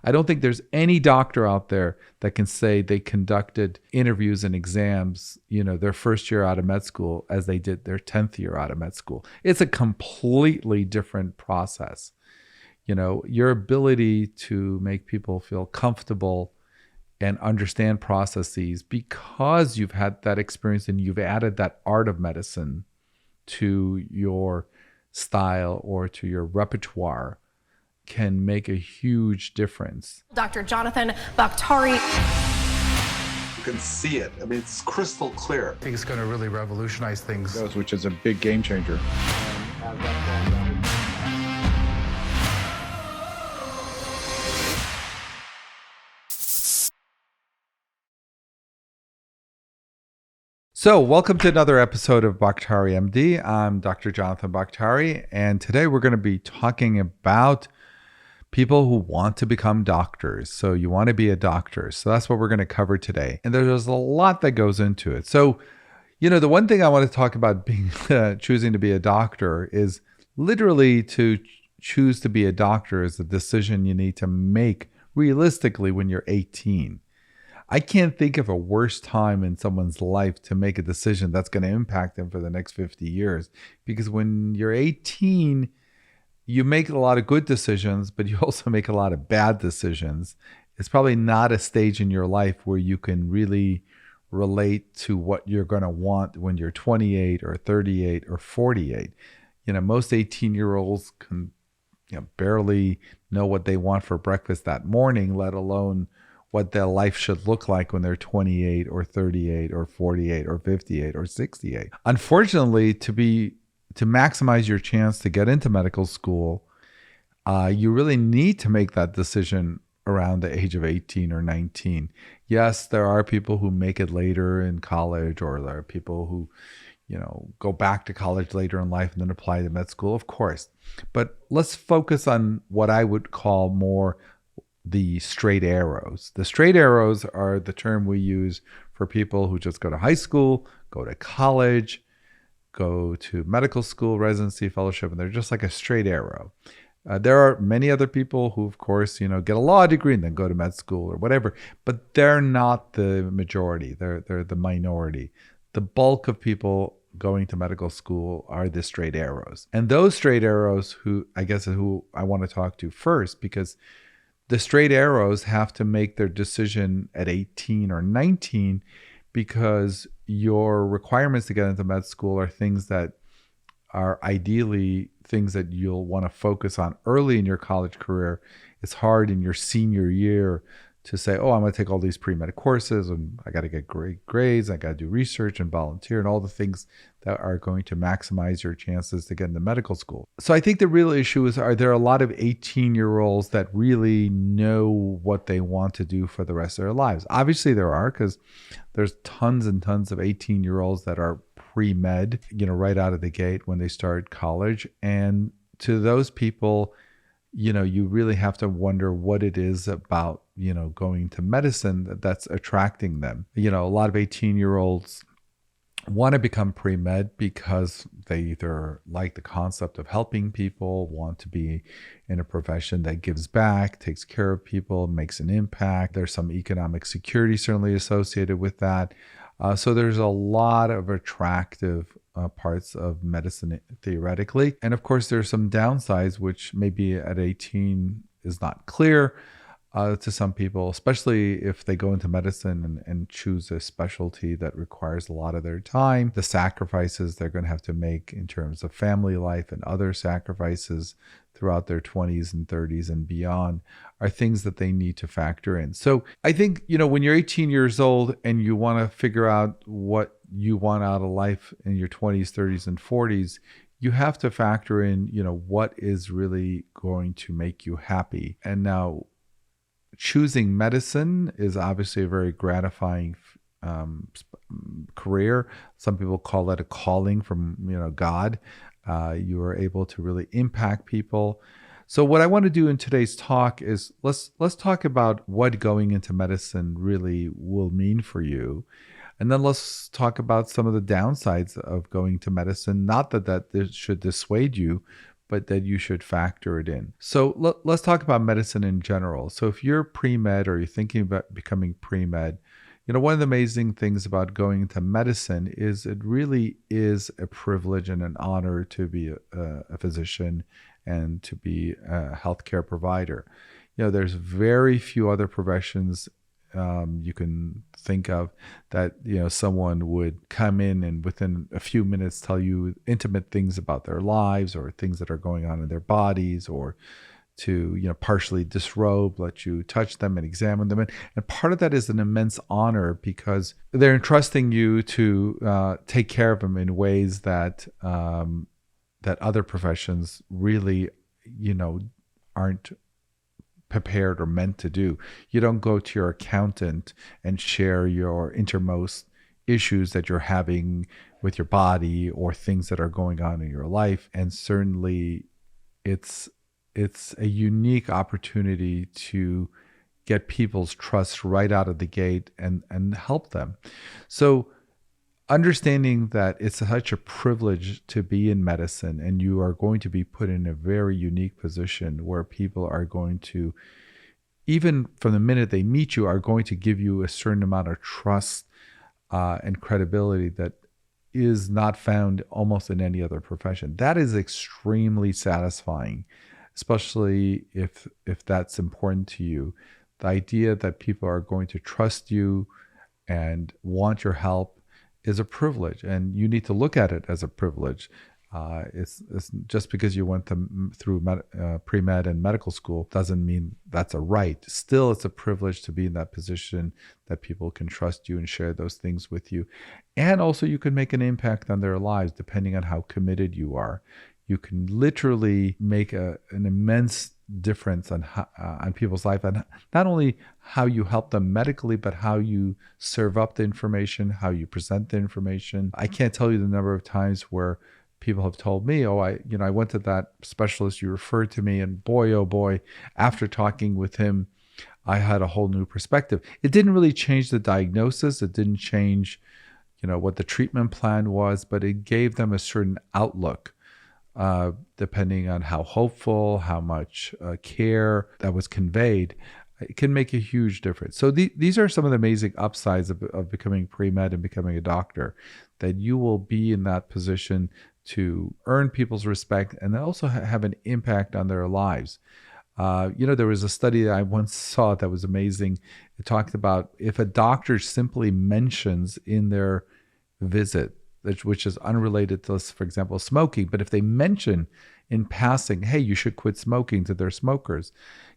I don't think there's any doctor out there that can say they conducted interviews and exams, their first year out of med school as they did their 10th year out of med school. It's a completely different process. Your ability to make people feel comfortable and understand processes because you've had that experience and you've added that art of medicine to your style or to your repertoire can make a huge difference. Dr. Jonathan Bakhtari. You can see it. I mean, it's crystal clear. I think it's going to really revolutionize things. Which is a big game changer. So welcome to another episode of Bakhtari MD. I'm Dr. Jonathan Bakhtari, and today we're going to be talking about people who want to become doctors. So you want to be a doctor. So that's what we're going to cover today. And there's a lot that goes into it. So, the one thing I want to talk about being choosing to be a doctor is literally to choose to be a doctor is a decision you need to make realistically when you're 18. I can't think of a worse time in someone's life to make a decision that's going to impact them for the next 50 years. Because when you're 18, you make a lot of good decisions, but you also make a lot of bad decisions. It's probably not a stage in your life where you can really relate to what you're going to want when you're 28 or 38 or 48. Most 18-year-olds can barely know what they want for breakfast that morning, let alone what their life should look like when they're 28 or 38 or 48 or 58 or 68. Unfortunately, to maximize your chance to get into medical school, you really need to make that decision around the age of 18 or 19. Yes, there are people who make it later in college, or there are people who, go back to college later in life and then apply to med school, of course. But let's focus on what I would call more the straight arrows. The straight arrows are the term we use for people who just go to high school, go to college, go to medical school, residency, fellowship, and they're just like a straight arrow. There are many other people who, of course, get a law degree and then go to med school or whatever, but they're not the majority. They're the minority. The bulk of people going to medical school are the straight arrows. And those straight arrows who I want to talk to first, because the straight arrows have to make their decision at 18 or 19 because your requirements to get into med school are things that are ideally things that you'll want to focus on early in your college career. It's hard in your senior year to say, oh, I'm going to take all these pre-med courses and I got to get great grades. I got to do research and volunteer and all the things that are going to maximize your chances to get into medical school. So I think the real issue is, are there a lot of 18-year-olds that really know what they want to do for the rest of their lives? Obviously there are, because there's tons and tons of 18-year-olds that are pre-med, right out of the gate when they start college. And to those people, you really have to wonder what it is about, going to medicine that's attracting them. A lot of 18-year-olds want to become pre-med because they either like the concept of helping people, want to be in a profession that gives back, takes care of people, makes an impact. There's some economic security certainly associated with that. So there's a lot of attractive parts of medicine theoretically. And of course, there's some downsides, which maybe at 18 is not clear to some people, especially if they go into medicine and choose a specialty that requires a lot of their time. The sacrifices they're going to have to make in terms of family life and other sacrifices throughout their 20s and 30s and beyond are things that they need to factor in. So I think, when you're 18 years old and you want to figure out what you want out of life in your 20s, 30s, and 40s, you have to factor in, what is really going to make you happy. And now, choosing medicine is obviously a very gratifying career. Some people call that a calling from God. You are able to really impact people. So what I want to do in today's talk is let's talk about what going into medicine really will mean for you. And then let's talk about some of the downsides of going to medicine. Not that this should dissuade you, but that you should factor it in. So let's talk about medicine in general. So if you're pre-med or you're thinking about becoming pre-med, one of the amazing things about going into medicine is it really is a privilege and an honor to be a physician and to be a healthcare provider. There's very few other professions you can think of that someone would come in and within a few minutes tell you intimate things about their lives or things that are going on in their bodies, or to partially disrobe, let you touch them and examine them. And part of that is an immense honor because they're entrusting you to take care of them in ways that that other professions really aren't prepared or meant to do. You don't go to your accountant and share your innermost issues that you're having with your body or things that are going on in your life. And certainly it's a unique opportunity to get people's trust right out of the gate and help them. So understanding that it's such a privilege to be in medicine, and you are going to be put in a very unique position where people are going to, even from the minute they meet you, are going to give you a certain amount of trust and credibility that is not found almost in any other profession. That is extremely satisfying, especially if that's important to you. The idea that people are going to trust you and want your help is a privilege, and you need to look at it as a privilege. It's just because you went through pre-med and medical school doesn't mean that's a right. Still, it's a privilege to be in that position that people can trust you and share those things with you. And also you can make an impact on their lives depending on how committed you are. You can literally make an immense difference on people's life, and not only how you help them medically, but how you serve up the information, how you present the information. I can't tell you the number of times where people have told me, I went to that specialist you referred to me, and boy, oh boy, after talking with him, I had a whole new perspective. It didn't really change the diagnosis. It didn't change, what the treatment plan was, but it gave them a certain outlook. Depending on how hopeful, how much care that was conveyed, it can make a huge difference. So these are some of the amazing upsides of becoming pre-med and becoming a doctor, that you will be in that position to earn people's respect and also have an impact on their lives. There was a study that I once saw that was amazing. It talked about if a doctor simply mentions in their visit, which is unrelated to, for example, smoking, but if they mention in passing, hey, you should quit smoking to their smokers,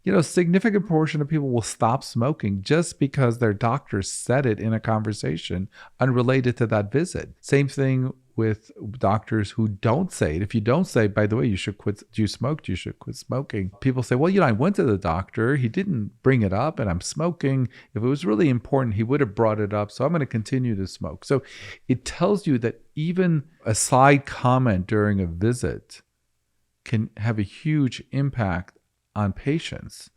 a significant portion of people will stop smoking just because their doctor said it in a conversation unrelated to that visit. Same thing with doctors who don't say it. If you don't say, by the way, you should quit, you smoked, you should quit smoking. People say, well, I went to the doctor, he didn't bring it up and I'm smoking. If it was really important, he would have brought it up. So I'm going to continue to smoke. So it tells you that even a side comment during a visit can have a huge impact on patients.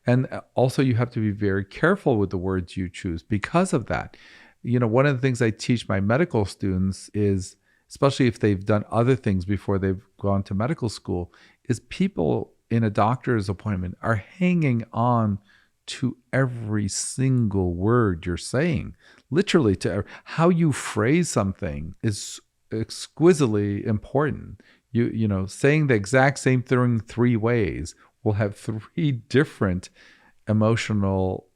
And also you have to be very careful with the words you choose because of that. One of the things I teach my medical students is, especially if they've done other things before they've gone to medical school, is people in a doctor's appointment are hanging on to every single word you're saying. Literally, to how you phrase something is exquisitely important. Saying the exact same thing 3 ways will have 3 different emotional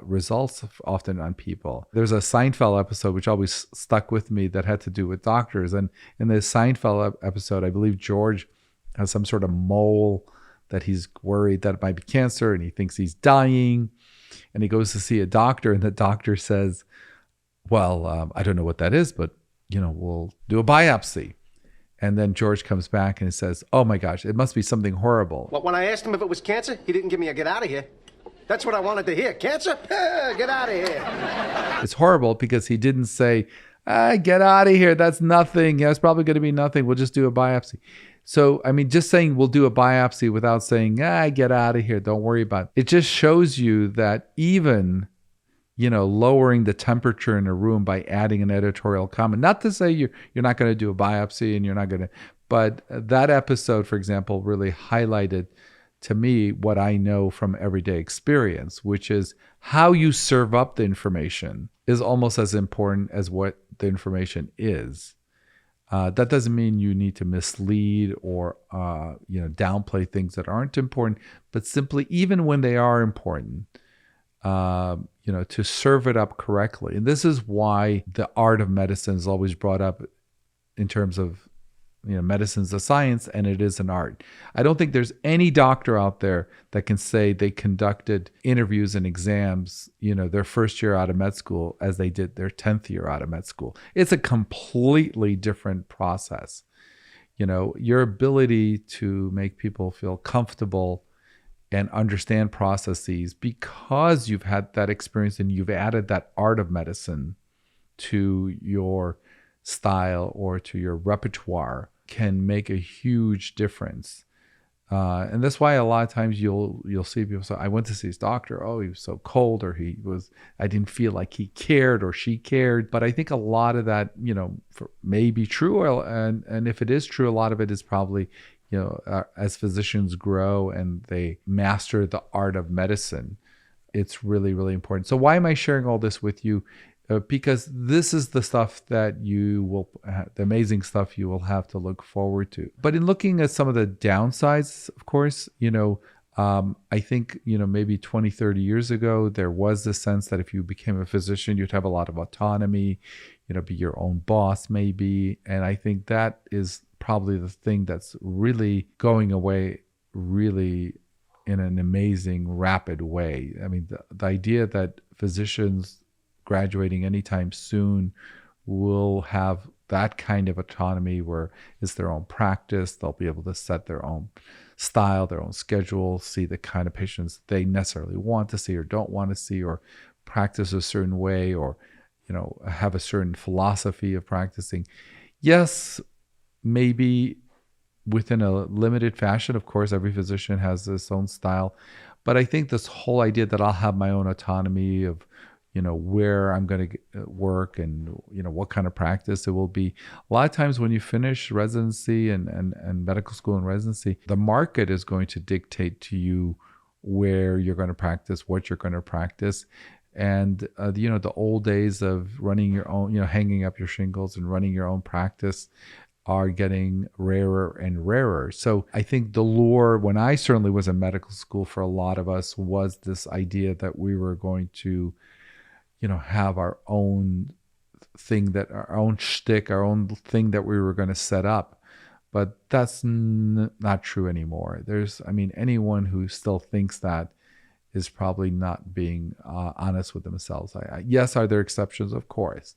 results often on people. There's a Seinfeld episode which always stuck with me that had to do with doctors. And in the Seinfeld episode, I believe George has some sort of mole that he's worried that it might be cancer, and he thinks he's dying. And he goes to see a doctor, and the doctor says, well, I don't know what that is, but, we'll do a biopsy. And then George comes back and says, oh my gosh, it must be something horrible. Well, when I asked him if it was cancer, he didn't give me a get out of here. That's what I wanted to hear. Cancer? Get out of here. It's horrible because he didn't say, get out of here. That's nothing. It's probably going to be nothing. We'll just do a biopsy. So, just saying we'll do a biopsy without saying, get out of here. Don't worry about it. It just shows you that even lowering the temperature in a room by adding an editorial comment. Not to say you're not going to do a biopsy and you're not going to, but that episode, for example, really highlighted to me what I know from everyday experience, which is how you serve up the information is almost as important as what the information is. That doesn't mean you need to mislead or downplay things that aren't important, but simply even when they are important, to serve it up correctly. And this is why the art of medicine is always brought up in terms of, medicine's a science and it is an art. I don't think there's any doctor out there that can say they conducted interviews and exams, their first year out of med school as they did their 10th year out of med school. It's a completely different process. Your ability to make people feel comfortable and understand processes because you've had that experience and you've added that art of medicine to your style or to your repertoire can make a huge difference. And that's why a lot of times you'll see people say, I went to see his doctor. Oh, he was so cold, or I didn't feel like he cared or she cared. But I think a lot of that, may be true. And if it is true, a lot of it is probably, as physicians grow and they master the art of medicine, it's really, really important. So why am I sharing all this with you? Because this is the stuff that the amazing stuff you will have to look forward to. But in looking at some of the downsides, of course, I think, maybe 20, 30 years ago, there was this sense that if you became a physician, you'd have a lot of autonomy, be your own boss maybe. And I think that is probably the thing that's really going away really in an amazing, rapid way. I mean, the idea that physicians graduating anytime soon will have that kind of autonomy where it's their own practice. They'll be able to set their own style, their own schedule, see the kind of patients they necessarily want to see or don't want to see, or practice a certain way, or have a certain philosophy of practicing. Yes, maybe within a limited fashion. Of course, every physician has his own style, but I think this whole idea that I'll have my own autonomy of where I'm going to work and, what kind of practice it will be. A lot of times when you finish residency and medical school and residency, the market is going to dictate to you where you're going to practice, what you're going to practice. And, the old days of running your own, hanging up your shingles and running your own practice are getting rarer and rarer. So I think the lure, when I certainly was in medical school, for a lot of us was this idea that we were going to have our own thing, our own shtick, our own thing that we were going to set up. But that's not true anymore. Anyone who still thinks that is probably not being honest with themselves. Yes, are there exceptions? Of course.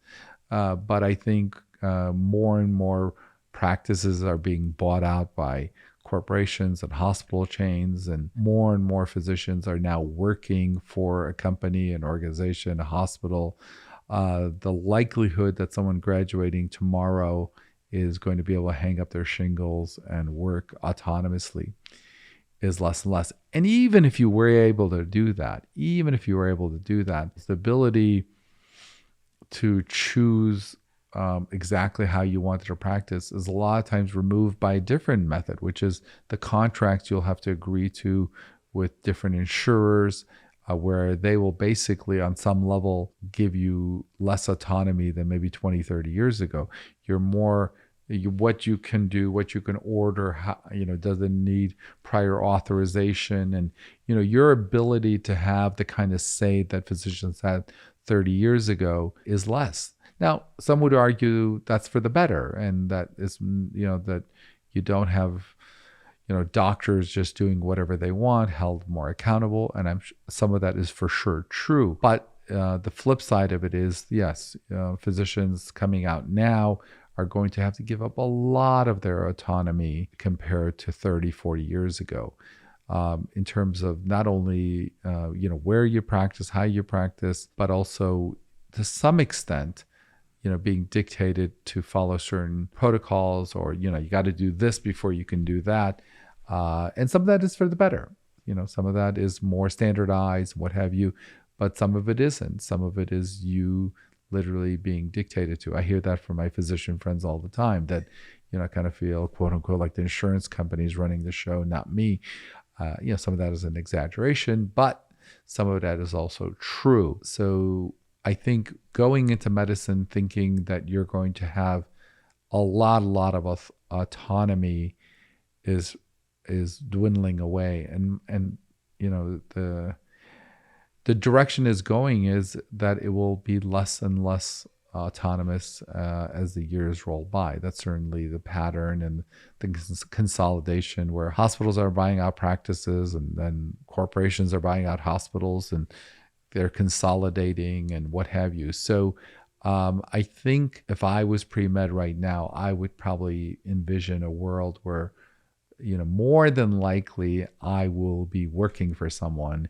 But I think more and more practices are being bought out by corporations and hospital chains, and more physicians are now working for a company, an organization, a hospital. The likelihood that someone graduating tomorrow is going to be able to hang up their shingles and work autonomously is less and less. And even if you were able to do that, the ability to choose exactly how you wanted to practice is a lot of times removed by a different method, which is the contracts you'll have to agree to with different insurers, where they will basically on some level give you less autonomy than maybe 20, 30 years ago. You're more, what you can do, what you can order, how, doesn't need prior authorization, and your ability to have the kind of say that physicians had 30 years ago is less. Now, some would argue that's for the better, and that is, that you don't have, doctors just doing whatever they want, held more accountable, and some of that is for sure true. But the flip side of it is, yes, physicians coming out now are going to have to give up a lot of their autonomy compared to 30, 40 years ago, in terms of not only, where you practice, how you practice, but also to some extent, being dictated to follow certain protocols, or, you got to do this before you can do that. And some of that is for the better. Some of that is more standardized, what have you. but some of it isn't. Some of it is you literally being dictated to. I hear that from my physician friends all the time, that, I kind of feel, quote unquote, like the insurance company's running the show, not me. Some of that is an exaggeration, but some of that is also true. So I think going into medicine thinking that you're going to have a lot of autonomy is dwindling away, and the direction is going is that it will be less and less autonomous as the years roll by. That's certainly the pattern, and the consolidation where hospitals are buying out practices, and then corporations are buying out hospitals, and they're consolidating and what have you. So I think if I was pre-med right now, I would probably envision a world where, more than likely I will be working for someone,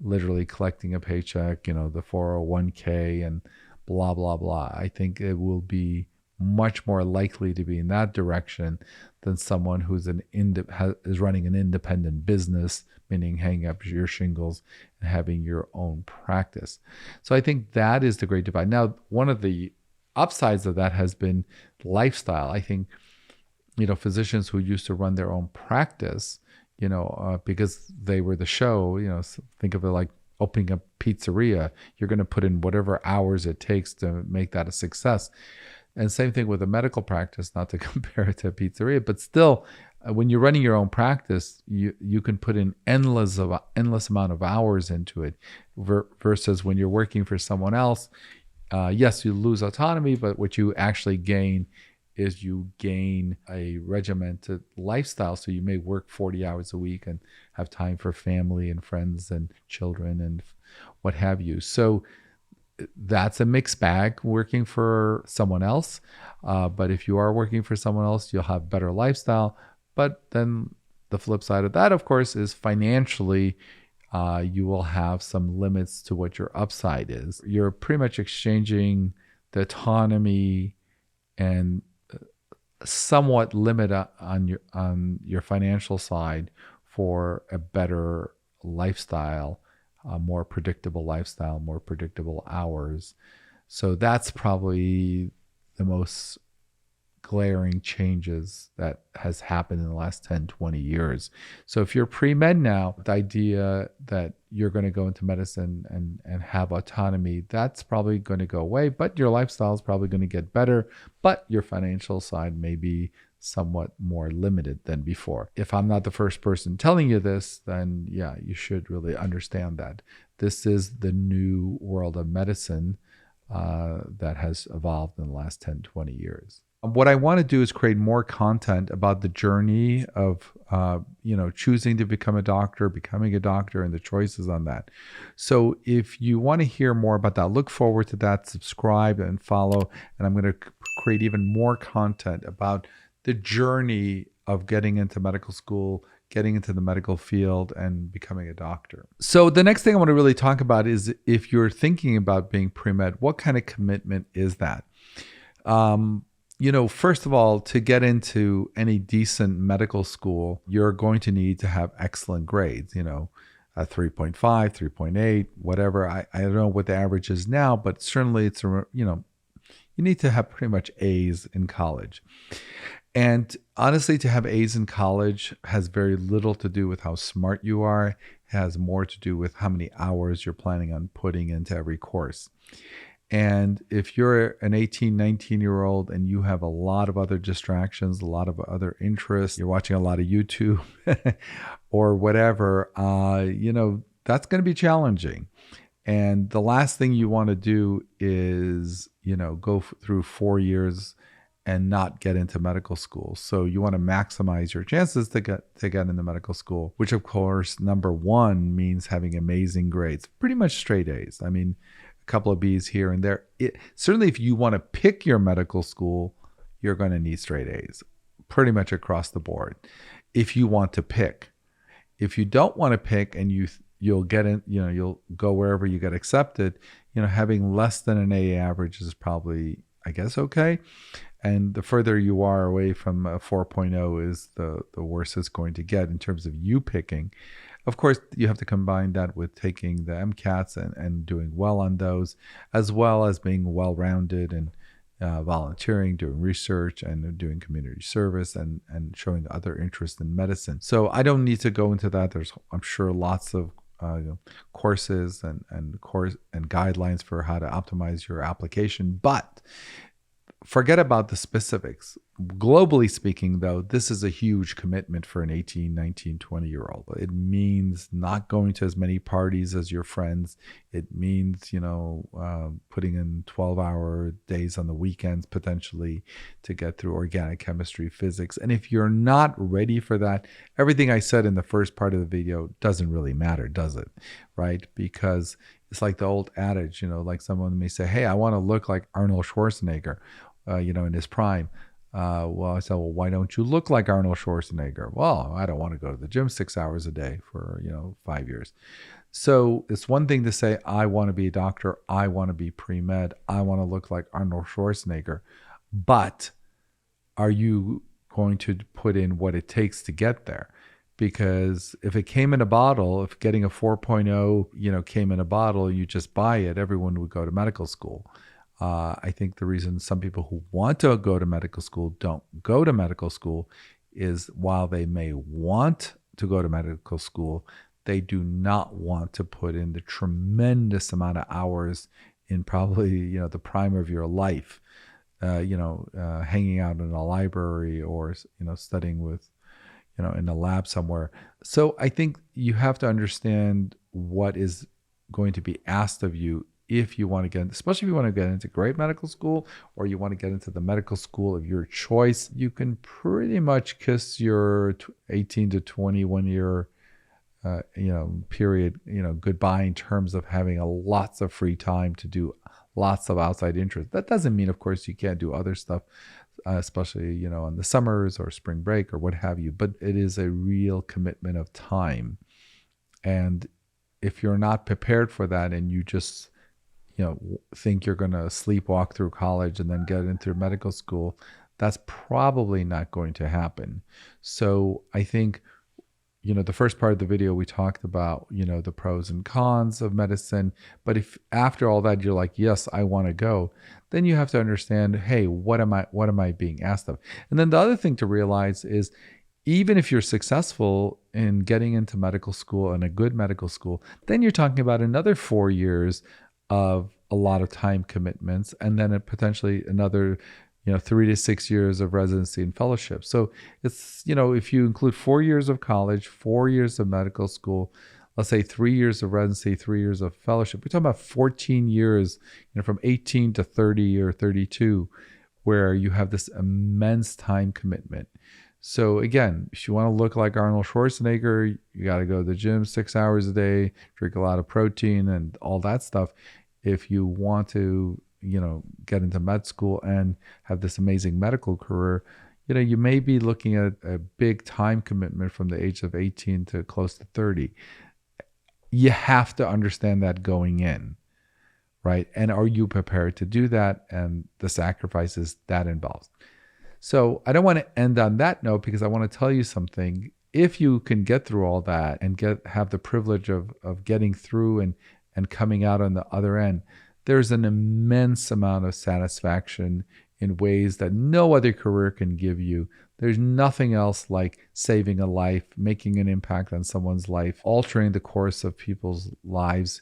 literally collecting a paycheck, the 401k and blah, blah, blah. I think it will be much more likely to be in that direction than someone who's is running an independent business, meaning hanging up your shingles and having your own practice. So I think that is the great divide. Now, one of the upsides of that has been lifestyle. I think, physicians who used to run their own practice, because they were the show, think of it like opening a pizzeria. You're going to put in whatever hours it takes to make that a success. And same thing with a medical practice, not to compare it to a pizzeria, but still, when you're running your own practice, you can put in endless amount of hours into it, versus when you're working for someone else. Yes, you lose autonomy, but what you actually gain is you gain a regimented lifestyle. So you may work 40 hours a week and have time for family and friends and children and what have you. So that's a mixed bag working for someone else. But if you are working for someone else, you'll have better lifestyle. But then the flip side of that, of course, is financially, you will have some limits to what your upside is. You're pretty much exchanging the autonomy and somewhat limit on your financial side for a better lifestyle, a more predictable lifestyle, more predictable hours. So that's probably the most glaring changes that has happened in the last 10, 20 years. So if you're pre-med now, the idea that you're going to go into medicine and have autonomy, that's probably going to go away, but your lifestyle is probably going to get better, but your financial side may be somewhat more limited than before. If I'm not the first person telling you this, then yeah, you should really understand that. This is the new world of medicine that has evolved in the last 10, 20 years. What I want to do is create more content about the journey of, choosing to become a doctor, becoming a doctor, and the choices on that. So if you want to hear more about that, look forward to that, subscribe and follow. And I'm going to create even more content about the journey of getting into medical school, getting into the medical field, and becoming a doctor. So the next thing I want to really talk about is, if you're thinking about being pre-med, what kind of commitment is that? First of all, to get into any decent medical school, you're going to need to have excellent grades, a 3.5, 3.8, whatever. I don't know what the average is now, but certainly it's, you need to have pretty much A's in college. And honestly, to have A's in college has very little to do with how smart you are. It has more to do with how many hours you're planning on putting into every course. And if you're an 18, 19-year-old and you have a lot of other distractions, a lot of other interests, you're watching a lot of YouTube or whatever, that's going to be challenging. And the last thing you want to do is, go through 4 years and not get into medical school. So you want to maximize your chances to get into medical school, which of course, number one means having amazing grades, pretty much straight A's. I mean, couple of B's here and there. Certainly if you want to pick your medical school, you're going to need straight A's pretty much across the board. If you want to pick, if you don't want to pick and you'll get in, you'll go wherever you get accepted, having less than an A average is probably, I guess, okay. And the further you are away from a 4.0 is the worse it's going to get in terms of you picking. Of course, you have to combine that with taking the MCATs and doing well on those, as well as being well-rounded and volunteering, doing research, and doing community service, and showing other interest in medicine. So I don't need to go into that. There's, I'm sure, lots of courses and guidelines for how to optimize your application, but forget about the specifics. Globally speaking, though, this is a huge commitment for an 18, 19, 20-year-old. It means not going to as many parties as your friends. It means, putting in 12-hour days on the weekends, potentially, to get through organic chemistry, physics. And if you're not ready for that, everything I said in the first part of the video doesn't really matter, does it? Right? Because it's like the old adage, like someone may say, hey, I want to look like Arnold Schwarzenegger, in his prime. Well, I said, well, why don't you look like Arnold Schwarzenegger? Well, I don't want to go to the gym 6 hours a day for, 5 years. So it's one thing to say, I want to be a doctor. I want to be pre-med. I want to look like Arnold Schwarzenegger. But are you going to put in what it takes to get there? Because if it came in a bottle, if getting a 4.0, came in a bottle, you just buy it, everyone would go to medical school. I think the reason some people who want to go to medical school don't go to medical school is while they may want to go to medical school, they do not want to put in the tremendous amount of hours in probably, the prime of your life, hanging out in a library or, studying with, in a lab somewhere. So I think you have to understand what is going to be asked of you if you want to get, especially if you want to get into great medical school or you want to get into the medical school of your choice. You can pretty much kiss your 18 to 21 year period, goodbye in terms of having lots of free time to do lots of outside interests. That doesn't mean, of course, you can't do other stuff, especially, on the summers or spring break or what have you, but it is a real commitment of time. And if you're not prepared for that and you just, think you're going to sleepwalk through college and then get into medical school, that's probably not going to happen. So I think, the first part of the video, we talked about, the pros and cons of medicine. But if after all that, you're like, yes, I want to go, then you have to understand, hey, what am I being asked of? And then the other thing to realize is, even if you're successful in getting into medical school and a good medical school, then you're talking about another 4 years of a lot of time commitments, and then potentially another 3 to 6 years of residency and fellowship. So it's, if you include 4 years of college, 4 years of medical school, let's say 3 years of residency, 3 years of fellowship, we're talking about 14 years, from 18 to 30 or 32, where you have this immense time commitment. So again, if you want to look like Arnold Schwarzenegger, you got to go to the gym 6 hours a day, drink a lot of protein and all that stuff. If you want to, get into med school and have this amazing medical career, you may be looking at a big time commitment from the age of 18 to close to 30. You have to understand that going in, right? And are you prepared to do that and the sacrifices that involves? So I don't want to end on that note because I want to tell you something. If you can get through all that and have the privilege of getting through and coming out on the other end, there's an immense amount of satisfaction in ways that no other career can give you. There's nothing else like saving a life, making an impact on someone's life, altering the course of people's lives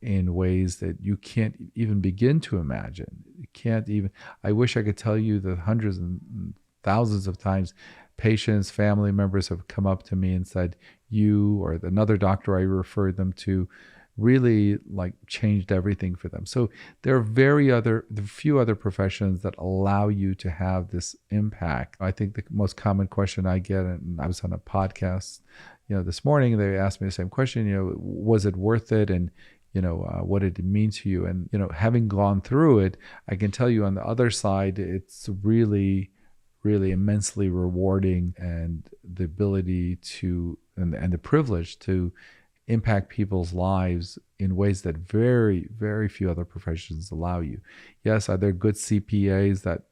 in ways that you can't even begin to imagine. You can't even, I wish I could tell you the hundreds and thousands of times patients, family members have come up to me and said, you or another doctor I referred them to really changed everything for them. So there are few other professions that allow you to have this impact. I think the most common question I get, and I was on a podcast, this morning, they asked me the same question, was it worth it? And, what did it mean to you? And, having gone through it, I can tell you on the other side, it's really, really immensely rewarding, and the ability to, and the privilege to impact people's lives in ways that very, very few other professions allow you. Yes, are there good CPAs that,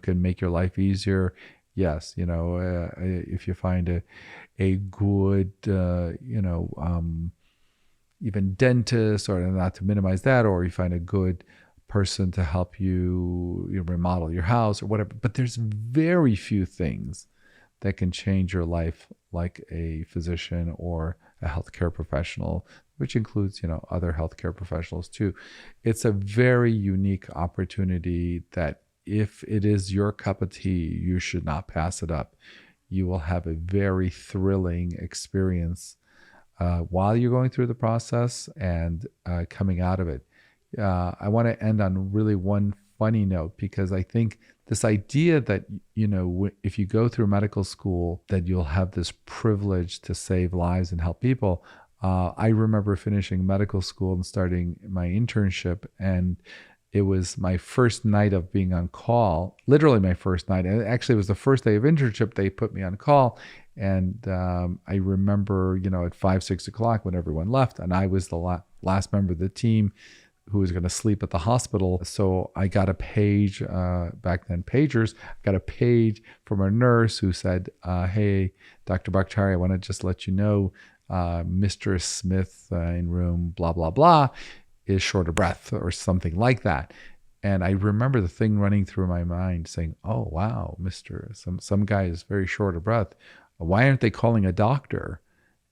can make your life easier? yes, if you find a good, even dentist, or not to minimize that, or you find a good person to help you remodel your house or whatever. But there's very few things that can change your life like a physician or a healthcare professional, which includes, other healthcare professionals too. It's a very unique opportunity that if it is your cup of tea, you should not pass it up. You will have a very thrilling experience while you're going through the process and coming out of it. I want to end on really one funny note, because I think this idea that, if you go through medical school, that you'll have this privilege to save lives and help people. I remember finishing medical school and starting my internship, and it was my first night of being on call, literally my first night. And actually, it was the first day of internship. They put me on call. And I remember, at 5, 6 o'clock when everyone left, and I was the last member of the team who was going to sleep at the hospital. So I got a page, back then pagers, got a page from a nurse who said, hey, Dr. Bakhtiari, I want to just let you know, Mr. Smith in room blah, blah, blah is short of breath, or something like that. And I remember the thing running through my mind saying, oh, wow, some guy is very short of breath. Why aren't they calling a doctor?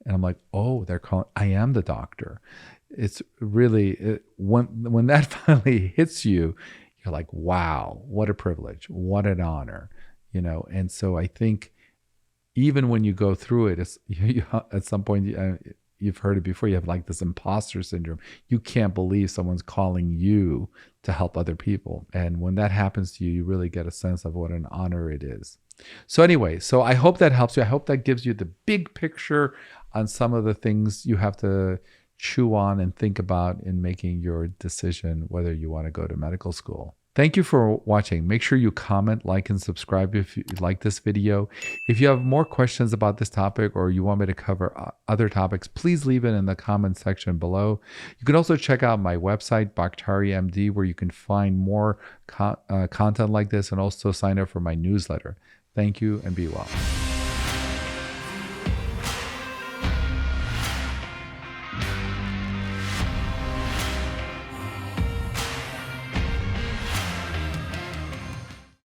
And I'm like, oh, they're calling, I am the doctor. It's really, when that finally hits you, you're like, wow, what a privilege, what an honor, And so I think even when you go through it, it's, at some point, you've heard it before, you have like this imposter syndrome. You can't believe someone's calling you to help other people. And when that happens to you, you really get a sense of what an honor it is. So anyway, I hope that helps you. I hope that gives you the big picture on some of the things you have to chew on and think about in making your decision whether you want to go to medical school. Thank you for watching. Make sure you comment, like, and subscribe if you like this video. If you have more questions about this topic, or you want me to cover other topics, please leave it in the comment section below. You can also check out my website, Bakhtari MD, where you can find more content like this, and also sign up for my newsletter. Thank you, and be well.